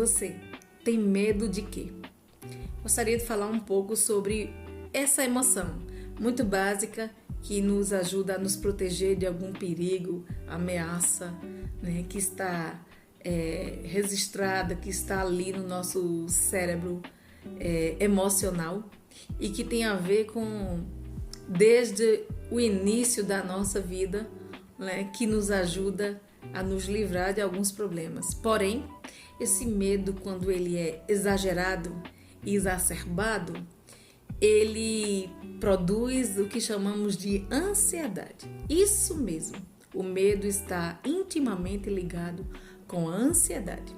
você tem medo de quê? Gostaria de falar um pouco sobre essa emoção muito básica que nos ajuda a nos proteger de algum perigo, ameaça, né, que está registrada, que está ali no nosso cérebro emocional e que tem a ver com desde o início da nossa vida, né, que nos ajuda a nos livrar de alguns problemas. Porém, esse medo, quando ele é exagerado e exacerbado, ele produz o que chamamos de ansiedade. Isso mesmo, o medo está intimamente ligado com a ansiedade.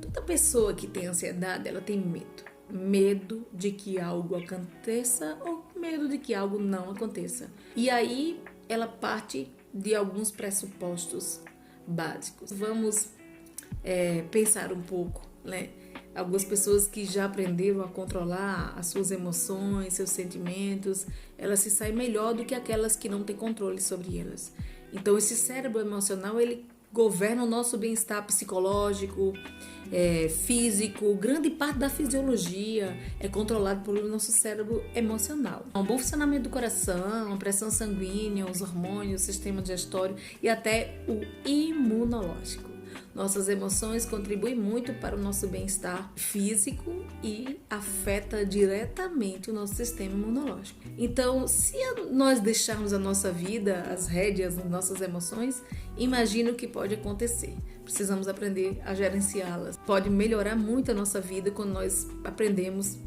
Toda pessoa que tem ansiedade, ela tem medo. Medo de que algo aconteça ou medo de que algo não aconteça. E aí ela parte de alguns pressupostos básicos. Vamos pensar um pouco, né? Algumas pessoas que já aprenderam a controlar as suas emoções, seus sentimentos, elas se saem melhor do que aquelas que não têm controle sobre elas. Então, esse cérebro emocional, ele governa o nosso bem-estar psicológico, físico, grande parte da fisiologia é controlado pelo nosso cérebro emocional. Um bom funcionamento do coração, a pressão sanguínea, os hormônios, o sistema digestório e até o imunológico. Nossas emoções contribuem muito para o nosso bem-estar físico e afeta diretamente o nosso sistema imunológico. Então, se nós deixarmos a nossa vida, as rédeas das nossas emoções, imagine o que pode acontecer. Precisamos aprender a gerenciá-las. Pode melhorar muito a nossa vida quando nós aprendemos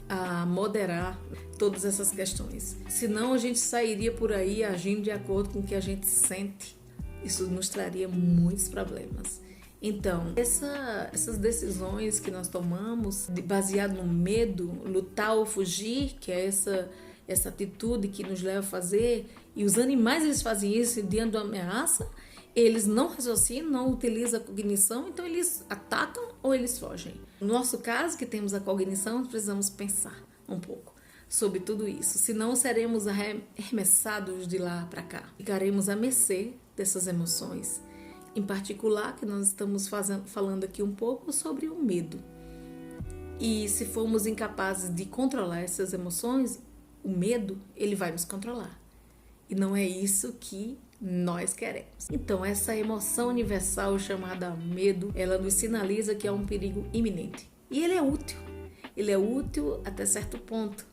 a moderar todas essas questões. Senão, a gente sairia por aí agindo de acordo com o que a gente sente. Isso nos traria muitos problemas. Então, essas decisões que nós tomamos, baseado no medo, lutar ou fugir, que é essa atitude que nos leva a fazer, e os animais eles fazem isso diante de uma ameaça, eles não raciocinam, não utilizam a cognição, então eles atacam ou eles fogem. No nosso caso, que temos a cognição, nós precisamos pensar um pouco sobre tudo isso, senão seremos arremessados de lá para cá. Ficaremos à mercê dessas emoções. Em particular, que nós estamos falando aqui um pouco sobre o medo. E se formos incapazes de controlar essas emoções, o medo, ele vai nos controlar. E não é isso que nós queremos. Então, essa emoção universal chamada medo, ela nos sinaliza que há um perigo iminente. E ele é útil. Ele é útil até certo ponto,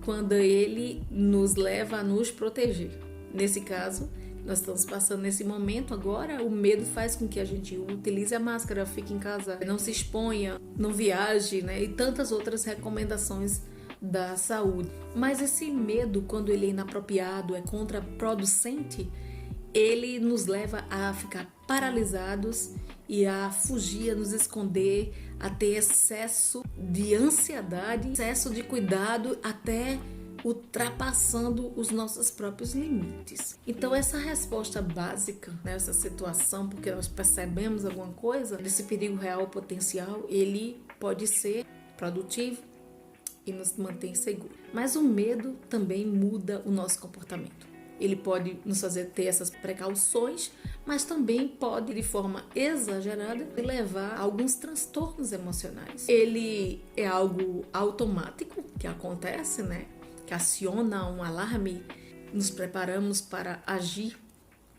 quando ele nos leva a nos proteger. Nesse caso, nós estamos passando nesse momento agora, o medo faz com que a gente utilize a máscara, fique em casa, não se exponha, não viaje, né? E tantas outras recomendações da saúde. Mas esse medo, quando ele é inapropriado, é contraproducente, ele nos leva a ficar paralisados e a fugir, a nos esconder, a ter excesso de ansiedade, excesso de cuidado, até ultrapassando os nossos próprios limites. Então, essa resposta básica nessa situação, porque nós percebemos alguma coisa desse perigo real potencial, ele pode ser produtivo e nos mantém seguros. Mas o medo também muda o nosso comportamento. Ele pode nos fazer ter essas precauções, mas também pode, de forma exagerada, levar a alguns transtornos emocionais. Ele é algo automático que acontece, né? Que aciona um alarme, nos preparamos para agir.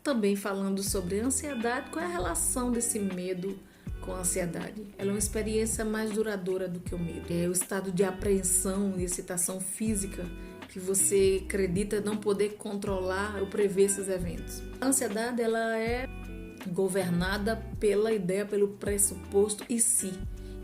Também falando sobre ansiedade, qual é a relação desse medo com a ansiedade? Ela é uma experiência mais duradoura do que o medo. É o estado de apreensão e excitação física que você acredita não poder controlar ou prever esses eventos. A ansiedade, ela é governada pela ideia, pelo pressuposto e se.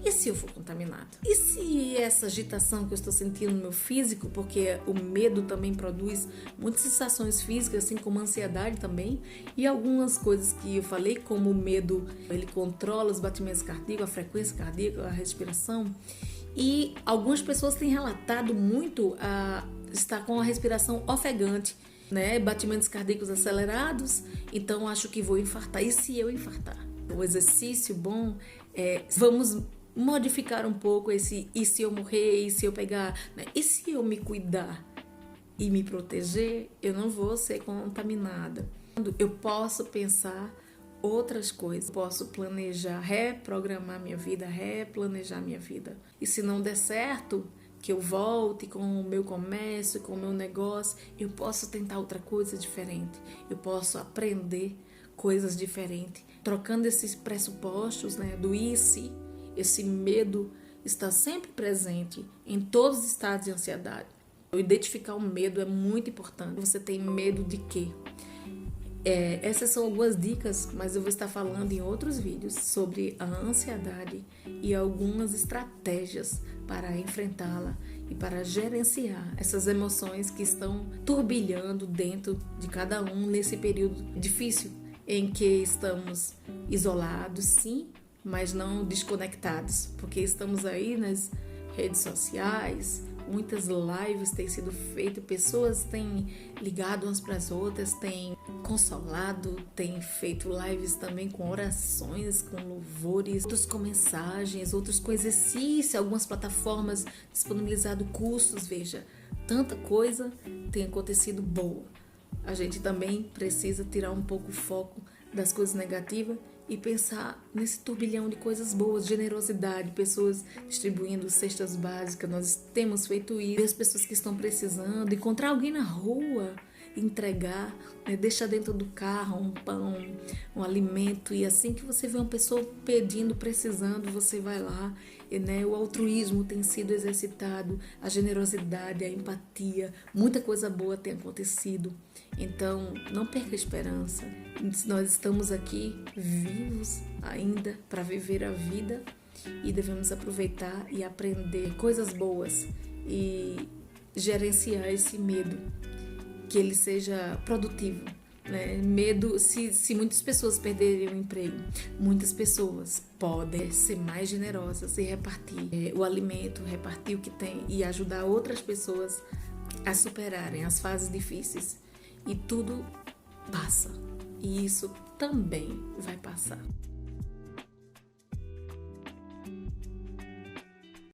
E se eu for contaminado? E se essa agitação que eu estou sentindo no meu físico, porque o medo também produz muitas sensações físicas, assim como a ansiedade também, e algumas coisas que eu falei, como o medo, ele controla os batimentos cardíacos, a frequência cardíaca, a respiração, e algumas pessoas têm relatado muito a estar com a respiração ofegante, né? Batimentos cardíacos acelerados, então acho que vou infartar. E se eu infartar? O exercício bom vamos modificar um pouco esse e se eu morrer, e se eu pegar, né? E se eu me cuidar e me proteger, eu não vou ser contaminada. Eu posso pensar outras coisas. Posso planejar, reprogramar minha vida, replanejar minha vida. E se não der certo, que eu volte com o meu comércio, com o meu negócio, eu posso tentar outra coisa diferente. Eu posso aprender coisas diferentes. Trocando esses pressupostos, né, do e se, esse medo está sempre presente em todos os estados de ansiedade. Identificar o medo é muito importante. Você tem medo de quê? Essas são algumas dicas, mas eu vou estar falando em outros vídeos sobre a ansiedade e algumas estratégias para enfrentá-la e para gerenciar essas emoções que estão turbilhando dentro de cada um nesse período difícil em que estamos isolados, sim, mas não desconectados, porque estamos aí nas redes sociais. Muitas lives têm sido feitas, pessoas têm ligado umas para as outras, têm consolado, têm feito lives também com orações, com louvores, outros com mensagens, outros com exercício, algumas plataformas disponibilizando cursos, veja, tanta coisa tem acontecido boa. A gente também precisa tirar um pouco o foco das coisas negativas e pensar nesse turbilhão de coisas boas, generosidade, pessoas distribuindo cestas básicas, nós temos feito isso, as pessoas que estão precisando, encontrar alguém na rua, entregar, né, deixar dentro do carro um pão, um alimento, e assim que você vê uma pessoa pedindo, precisando, você vai lá, e, né, o altruísmo tem sido exercitado, a generosidade, a empatia, muita coisa boa tem acontecido. Então, não perca a esperança. Nós estamos aqui vivos ainda para viver a vida e devemos aproveitar e aprender coisas boas e gerenciar esse medo, que ele seja produtivo, né? Medo, se muitas pessoas perderem o emprego, muitas pessoas podem ser mais generosas e repartir o alimento, repartir o que tem e ajudar outras pessoas a superarem as fases difíceis. E tudo passa. E isso também vai passar.